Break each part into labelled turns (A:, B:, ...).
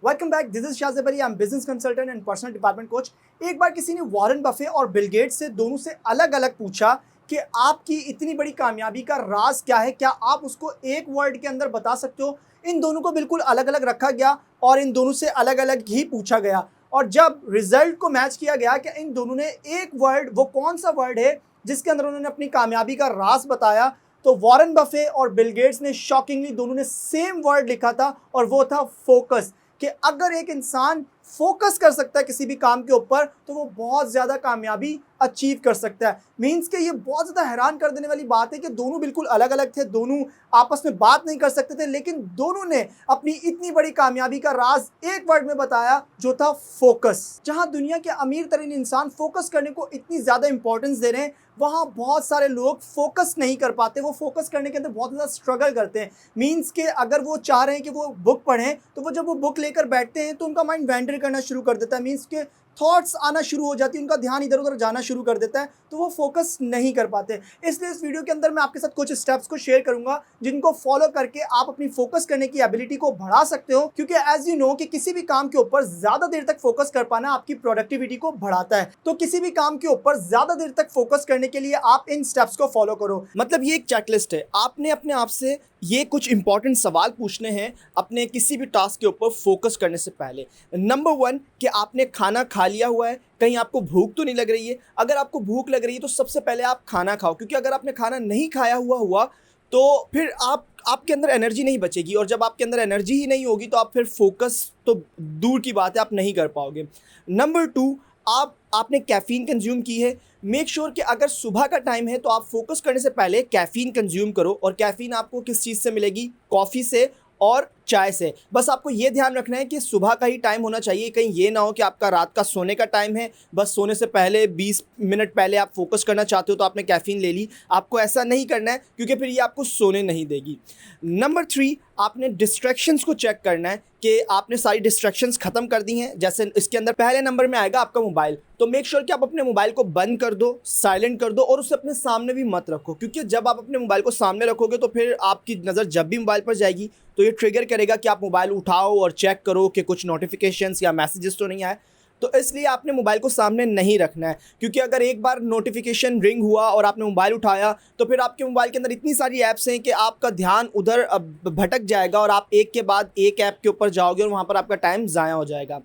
A: Welcome back, this is Shahzeb Ali. I am business consultant and personal development coach. एक बार किसी ने Warren Buffett और Bill Gates से दोनों से अलग अलग पूछा कि आपकी इतनी बड़ी कामयाबी का राज क्या है, क्या आप उसको एक वर्ड के अंदर बता सकते हो। इन दोनों को बिल्कुल अलग अलग रखा गया और इन दोनों से अलग अलग ही पूछा गया, और जब रिजल्ट को मैच किया गया कि इन दोनों ने एक वर्ड, वो कौन सा वर्ड है जिसके अंदर उन्होंने अपनी कामयाबी का राज बताया, तो वॉरेन बफे और बिल गेट्स ने शॉकिंगली दोनों ने सेम वर्ड लिखा था और वो था फोकस। कि अगर एक इंसान फोकस कर सकता है किसी भी काम के ऊपर तो वो बहुत ज़्यादा कामयाबी अचीव कर सकता है। मीन्स कि ये बहुत ज़्यादा हैरान कर देने वाली बात है कि दोनों बिल्कुल अलग अलग थे, दोनों आपस में बात नहीं कर सकते थे, लेकिन दोनों ने अपनी इतनी बड़ी कामयाबी का राज एक वर्ड में बताया जो था फोकस। जहां दुनिया के अमीर तरीन इंसान फोकस करने को इतनी ज़्यादा इंपॉर्टेंस दे रहे हैं, वहाँ बहुत सारे लोग फोकस नहीं कर पाते। वो फोकस करने के अंदर बहुत ज़्यादा स्ट्रगल करते हैं। मीन्स के अगर वो चाह रहे हैं कि वो बुक पढ़ें तो वो जब वो बुक लेकर बैठते हैं तो उनका माइंड वैंडर करना शुरू कर देता है। मीन्स के थॉट्स आना शुरू हो जाती है, उनका ध्यान इधर उधर जाना शुरू कर देता है, तो वो फोकस नहीं कर पाते। इसलिए इस वीडियो के अंदर मैं आपके साथ कुछ स्टेप्स को शेयर करूंगा जिनको फॉलो करके आप अपनी फोकस करने की एबिलिटी को बढ़ा सकते हो। क्योंकि एज यू नो कि किसी भी काम के ऊपर ज्यादा देर तक फोकस कर पाना आपकी प्रोडक्टिविटी को बढ़ाता है। तो किसी भी काम के ऊपर ज्यादा देर तक फोकस करने के लिए आप इन स्टेप्स को फॉलो करो। मतलब ये एक चेकलिस्ट है। आपने अपने आप से ये कुछ इंपॉर्टेंट सवाल पूछने हैं अपने किसी भी टास्क के ऊपर फोकस करने से पहले। नंबर 1 कि आपने खाना खा लिया हुआ है, कहीं आपको भूख तो नहीं लग रही है। अगर आपको भूख लग रही है तो सबसे पहले आप खाना खाओ, क्योंकि अगर आपने खाना नहीं खाया हुआ तो फिर आपके अंदर एनर्जी नहीं बचेगी, और जब आपके अंदर एनर्जी ही नहीं होगी तो आप फिर फोकस तो दूर की बात है, आप नहीं कर पाओगे। नंबर 2, आपने कैफ़ीन कंज्यूम की है। मेक श्योर कि अगर सुबह का टाइम है तो आप फोकस करने से पहले कैफ़ीन कंज्यूम करो। और कैफ़ीन आपको किस चीज़ से मिलेगी? कॉफ़ी से और चाय से। बस आपको ये ध्यान रखना है कि सुबह का ही टाइम होना चाहिए। कहीं ये ना हो कि आपका रात का सोने का टाइम है, बस सोने से पहले 20 मिनट पहले आप फोकस करना चाहते हो तो आपने कैफ़ीन ले ली। आपको ऐसा नहीं करना है, क्योंकि फिर ये आपको सोने नहीं देगी। नंबर 3, आपने डिस्ट्रैक्शंस को चेक करना है कि आपने सारी डिस्ट्रैक्शंस ख़त्म कर दी हैं। जैसे इसके अंदर पहले नंबर में आएगा आपका मोबाइल, तो मेक श्योर कि आप अपने मोबाइल को बंद कर दो, साइलेंट कर दो, और उसे अपने सामने भी मत रखो। क्योंकि जब आप अपने मोबाइल को सामने रखोगे तो फिर आपकी नज़र जब भी मोबाइल पर जाएगी तो ये ट्रिगर करेगा कि आप मोबाइल उठाओ और चेक करो कि कुछ नोटिफिकेशंस या मैसेजेस तो नहीं आए। तो इसलिए आपने मोबाइल को सामने नहीं रखना है, क्योंकि अगर एक बार नोटिफिकेशन रिंग हुआ और आपने मोबाइल उठाया तो फिर आपके मोबाइल के अंदर इतनी सारी ऐप्स हैं कि आपका ध्यान उधर भटक जाएगा और आप एक के बाद एक ऐप के ऊपर जाओगे और वहाँ पर आपका टाइम ज़ाया हो जाएगा।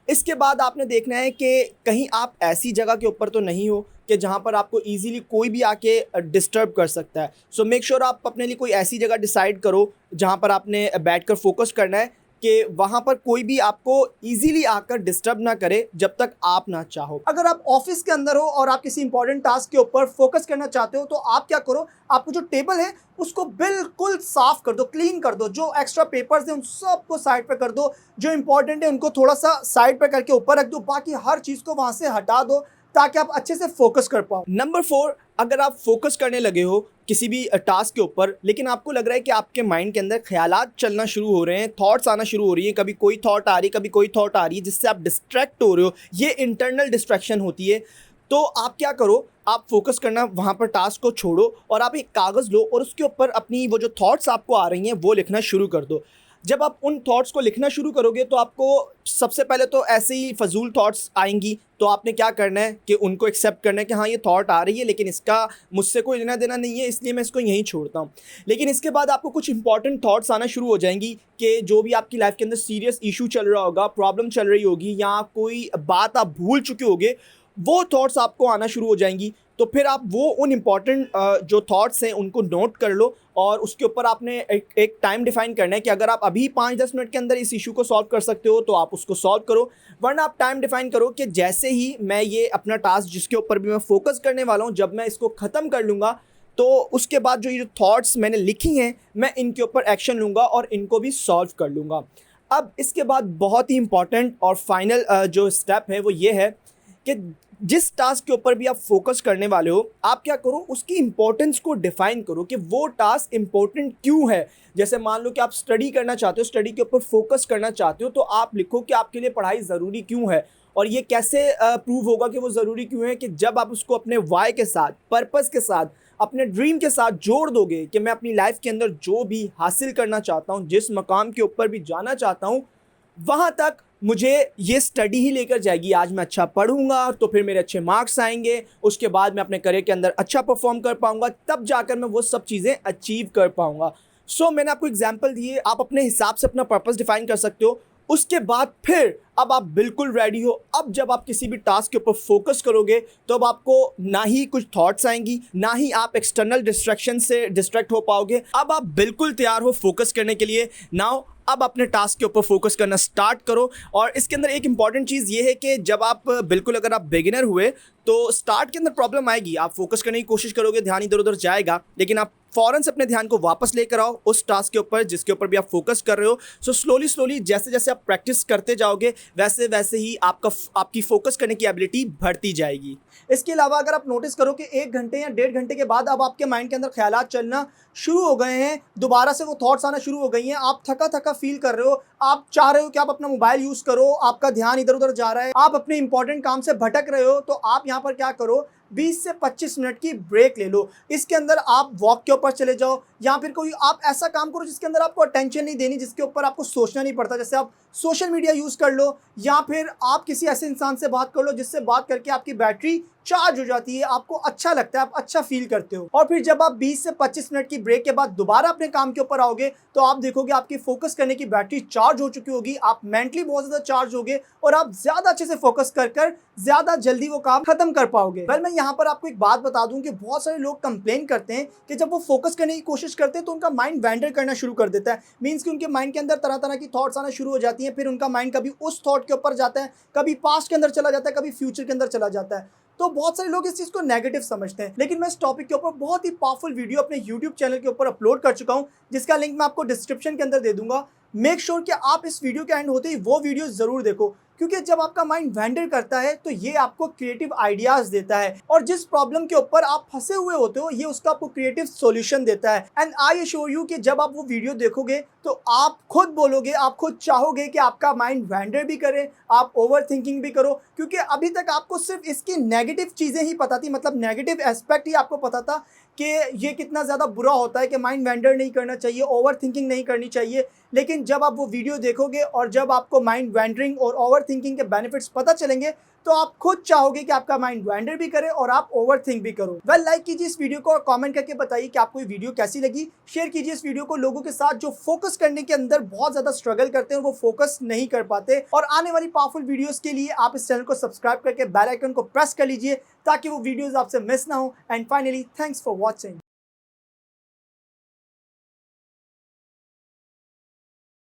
A: इसके बाद आपने देखना है कि कहीं आप ऐसी जगह के ऊपर तो नहीं हो कि जहाँ पर आपको इजीली कोई भी आके डिस्टर्ब कर सकता है। सो मेक श्योर आप अपने लिए कोई ऐसी जगह डिसाइड करो जहाँ पर आपने बैठकर फोकस करना है, कि वहाँ पर कोई भी आपको इजीली आकर डिस्टर्ब ना करे जब तक आप ना चाहो। अगर आप ऑफिस के अंदर हो और आप किसी इंपॉर्टेंट टास्क के ऊपर फोकस करना चाहते हो तो आप क्या करो, आपको जो टेबल है उसको बिल्कुल साफ कर दो, क्लीन कर दो। जो एक्स्ट्रा पेपर्स हैं उन सबको साइड पे कर दो, जो इंपॉर्टेंट है उनको थोड़ा सा साइड पे करके ऊपर रख दो, बाकी हर चीज़ को वहाँ से हटा दो ताकि आप अच्छे से फोकस कर पाओ। नंबर 4, अगर आप फोकस करने लगे हो किसी भी टास्क के ऊपर, लेकिन आपको लग रहा है कि आपके माइंड के अंदर ख्यालात चलना शुरू हो रहे हैं, थॉट्स आना शुरू हो रही हैं, कभी कोई थॉट आ रही है, कभी कोई थॉट आ रही है, जिससे आप डिस्ट्रैक्ट हो रहे हो, ये इंटरनल डिस्ट्रैक्शन होती है। तो आप क्या करो, आप फोकस करना वहाँ पर टास्क को छोड़ो और आप एक कागज़ लो और उसके ऊपर अपनी वो जो थॉट्स आपको आ रही हैं वो लिखना शुरू कर दो। जब आप उन थॉट्स को लिखना शुरू करोगे तो आपको सबसे पहले तो ऐसे ही फजूल थॉट्स आएंगी, तो आपने क्या करना है कि उनको एक्सेप्ट करना है कि हाँ ये थॉट आ रही है, लेकिन इसका मुझसे कोई लेना देना नहीं है, इसलिए मैं इसको यहीं छोड़ता हूँ। लेकिन इसके बाद आपको कुछ इंपॉर्टेंट थॉट्स आना शुरू हो जाएंगी कि जो भी आपकी लाइफ के अंदर सीरियस इशू चल रहा होगा, प्रॉब्लम चल रही होगी, या कोई बात आप भूल चुके होगे, वो थॉट्स आपको आना शुरू हो जाएंगी। तो फिर आप वो उन इम्पॉर्टेंट जो थॉट्स हैं उनको नोट कर लो, और उसके ऊपर आपने एक टाइम डिफाइन करना है कि अगर आप अभी 5-10 मिनट के अंदर इस इशू को सॉल्व कर सकते हो तो आप उसको सॉल्व करो। वरना आप टाइम डिफाइन करो कि जैसे ही मैं ये अपना टास्क जिसके ऊपर भी मैं फोकस करने वाला हूँ, जब मैं इसको ख़त्म कर लूँगा तो उसके बाद जो ये थॉट्स मैंने लिखी हैं मैं इनके ऊपर एक्शन लूँगा और इनको भी सॉल्व कर लूँगा। अब इसके बाद बहुत ही इंपॉर्टेंट और फाइनल जो स्टेप है वो ये है कि जिस टास्क के ऊपर भी आप फोकस करने वाले हो, आप क्या करो, उसकी इंपॉर्टेंस को डिफाइन करो कि वो टास्क इंपॉर्टेंट क्यों है। जैसे मान लो कि आप स्टडी करना चाहते हो, स्टडी के ऊपर फोकस करना चाहते हो, तो आप लिखो कि आपके लिए पढ़ाई ज़रूरी क्यों है। और ये कैसे प्रूव होगा कि वो ज़रूरी क्यों है, कि जब आप उसको अपने वाई के साथ, पर्पस के साथ, अपने ड्रीम के साथ जोड़ दोगे कि मैं अपनी लाइफ के अंदर जो भी हासिल करना चाहता हूँ, जिस मकाम के ऊपर भी जाना चाहता हूँ, वहाँ तक मुझे ये स्टडी ही लेकर जाएगी। आज मैं अच्छा पढ़ूंगा तो फिर मेरे अच्छे मार्क्स आएंगे, उसके बाद मैं अपने करियर के अंदर अच्छा परफॉर्म कर पाऊंगा, तब जाकर मैं वो सब चीज़ें अचीव कर पाऊंगा। मैंने आपको एग्जाम्पल दिए, आप अपने हिसाब से अपना पर्पस डिफाइन कर सकते हो। उसके बाद फिर अब आप बिल्कुल रेडी हो। अब जब आप किसी भी टास्क के ऊपर फोकस करोगे तो अब आपको ना ही कुछ थॉट्स आएंगी, ना ही आप एक्सटर्नल डिस्ट्रैक्शन से डिस्ट्रैक्ट हो पाओगे। अब आप बिल्कुल तैयार हो फोकस करने के लिए। नाउ अब अपने टास्क के ऊपर फोकस करना स्टार्ट करो। और इसके अंदर एक इंपॉर्टेंट चीज़ ये है कि जब आप बिल्कुल अगर आप बिगिनर हुए तो स्टार्ट के अंदर प्रॉब्लम आएगी, आप फोकस करने की कोशिश करोगे, ध्यान इधर उधर जाएगा, लेकिन आप फौरन से अपने ध्यान को वापस लेकर आओ उस टास्क के ऊपर जिसके ऊपर भी आप फोकस कर रहे हो। स्लोली जैसे जैसे आप प्रैक्टिस करते जाओगे वैसे वैसे ही आपकी फोकस करने की एबिलिटी बढ़ती जाएगी। इसके अलावा अगर आप नोटिस करो कि 1 घंटे या 1.5 घंटे के बाद अब आपके माइंड के अंदर ख्यालात चलना शुरू हो गए हैं, दोबारा से वो थॉट्स आना शुरू हो गई हैं, आप थका थका फील कर रहे हो, आप चाह रहे हो कि आप अपना मोबाइल यूज़ करो, आपका ध्यान इधर उधर जा रहा है, आप अपने इंपॉर्टेंट काम से भटक रहे हो, तो आप यहाँ पर क्या करो, 20 से 25 मिनट की ब्रेक ले लो। इसके अंदर आप वॉक के ऊपर चले जाओ या फिर कोई आप ऐसा काम करो जिसके अंदर आपको अटेंशन नहीं देनी, जिसके ऊपर आपको सोचना नहीं पड़ता। जैसे आप सोशल मीडिया यूज़ कर लो या फिर आप किसी ऐसे इंसान से बात कर लो जिससे बात करके आपकी बैटरी चार्ज हो जाती है, आपको अच्छा लगता है, आप अच्छा फील करते हो। और फिर जब आप 20 से 25 मिनट की ब्रेक के बाद दोबारा अपने काम के ऊपर आओगे तो आप देखोगे आपकी फोकस करने की बैटरी चार्ज हो चुकी होगी, आप मेंटली बहुत ज़्यादा चार्ज होगे और आप ज़्यादा अच्छे से फोकस कर ज़्यादा जल्दी वो काम खत्म कर पाओगे। मैं यहाँ पर आपको एक बात बता दूं कि बहुत सारे लोग कंप्लेन करते हैं कि जब वो फोकस करने की कोशिश करते हैं तो उनका माइंड वैंडर करना शुरू कर देता है। मीन्स कि उनके माइंड के अंदर तरह तरह की थॉट्स आना शुरू हो जाती हैं, फिर उनका माइंड कभी उस थॉट के ऊपर जाता है, कभी पास्ट के अंदर चला जाता है, कभी फ्यूचर के अंदर चला जाता है। तो बहुत सारे लोग इस चीज़ को नेगेटिव समझते हैं, लेकिन मैं इस टॉपिक के ऊपर बहुत ही पावरफुल वीडियो अपने यूट्यूब चैनल के ऊपर अपलोड कर चुका हूँ, जिसका लिंक मैं आपको डिस्क्रिप्शन के अंदर दे दूंगा। मेक श्योर कि आप इस वीडियो के एंड होते ही वो वीडियो जरूर देखो, क्योंकि जब आपका माइंड वैंडर करता है तो ये आपको क्रिएटिव आइडियाज देता है और जिस प्रॉब्लम के ऊपर आप फंसे हुए होते हो ये उसका आपको क्रिएटिव सॉल्यूशन देता है। एंड आई अश्योर यू कि जब आप वो वीडियो देखोगे तो आप खुद बोलोगे, आप खुद चाहोगे कि आपका माइंड वैंडर भी करे, आप ओवर थिंकिंग भी करो, क्योंकि अभी तक आपको सिर्फ इसकी नेगेटिव चीज़ें ही पता थी, मतलब नेगेटिव एस्पेक्ट ही आपको पता था कि ये कितना ज़्यादा बुरा होता है, कि माइंड वैंडर नहीं करना चाहिए, ओवर थिंकिंग नहीं करनी चाहिए। लेकिन जब आप वो वीडियो देखोगे और जब आपको माइंड वैंडरिंग और ओवर थिंकिंग के बेनिफिट्स पता चलेंगे तो आप खुद चाहोगे कि आपका माइंड वैंडर भी करे और आप ओवर थिंक भी करो। लाइक कीजिए इस वीडियो को और कमेंट करके बताइए कि आपको ये वीडियो कैसी लगी। शेयर कीजिए इस वीडियो को लोगों के साथ जो फोकस करने के अंदर बहुत ज़्यादा स्ट्रगल करते हैं, वो फोकस नहीं कर पाते। और आने वाली पावरफुल वीडियोज़ के लिए आप इस चैनल को सब्सक्राइब करके बेल आइकन को प्रेस कर लीजिए ताकि वो वीडियोज़ आपसे मिस ना हो। And finally thanks for watching.